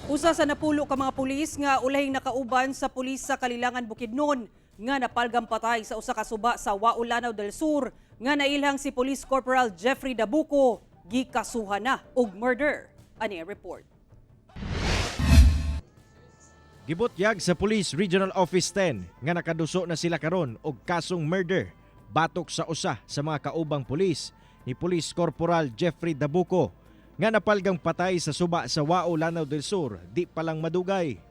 Usa sa napulo ka mga pulis nga ulahing nakauban sa pulis sa Kalilangan Bukidnon nga napalgang patay sa usa ka suba sa Wao Lanao del Sur nga nailhang si Police Corporal Jeffrey Dabuco gikasuhan na og murder. Ani ang report. Gibutyag sa Police Regional Office 10 nga nakaduso na sila karon og kasong murder batok sa usa sa mga kaubang pulis ni Police Corporal Jeffrey Dabuco nga napalgang patay sa suba sa Wao Lanao del Sur di palang madugay.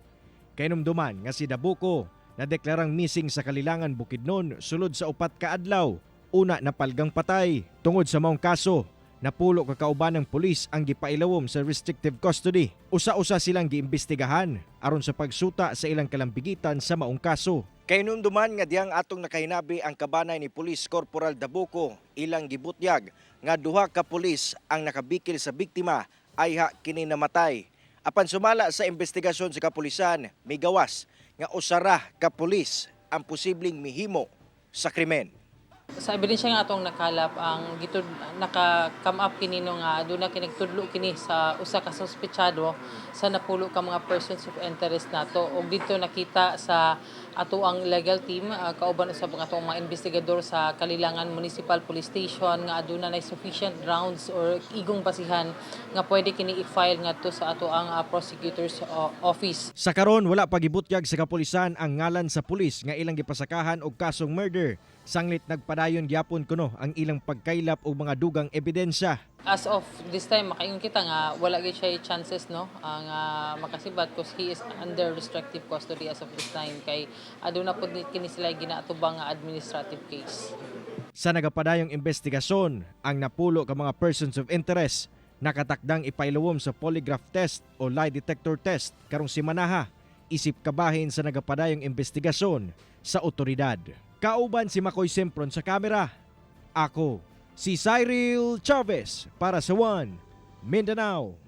Kainumduman nga si Dabuco na deklarang missing sa Kalilangan Bukidnon sulod sa 4 ka adlaw. Una napalgang patay. Tungod sa maong kaso, napulo ka kauban ng pulis ang gipailawom sa restrictive custody. Usa-usa silang giimbestigahan aron sa pagsuta sa ilang kalambigitan sa maong kaso. Kainumduman nga diyang atong nakahinabi ang kabanay ni Police Corporal Dabuco ilang gibutyag nga duha ka pulis ang nakabikil sa biktima ay kini namatay. Apan sumala sa investigasyon sa kapulisan, may gawas nga usara ka pulis ang posibleng mihimo sa krimen. Sa ebidensya nga atong nakalap ang gitud naka-come up kini no nga aduna kini nagtudlo kini sa usa ka suspetsado sa napulo ka mga persons of interest nato ug dito nakita sa ato ang legal team kauban usab ang atong mga investigador sa Kalilangan Municipal Police Station nga aduna nay sufficient grounds or igong basihan nga pwede kini i-file ngadto sa ato ang prosecutor's office. Sa karon wala pa gibutyag sa kapulisan ang ngalan sa pulis nga ilang gipasakahan og kasong murder. Sanglit nagpadayon gyapon kuno ang ilang pagkaylap og mga dugang ebidensya. As of this time, makaingon kita nga wala gyud siya chances no ang makasibat because he is under restrictive custody as of this time kay aduna pud kini sila ginaatubang nga administrative case. Sa nagapadayong investigasyon, ang napulo ka mga persons of interest nakatakdang ipailawom sa polygraph test o lie detector test karong simanaha isip kabahin sa nagapadayong investigasyon sa otoridad. Kauban si Makoy Sempron sa kamera. Ako, si Cyril Chavez para sa One Mindanao.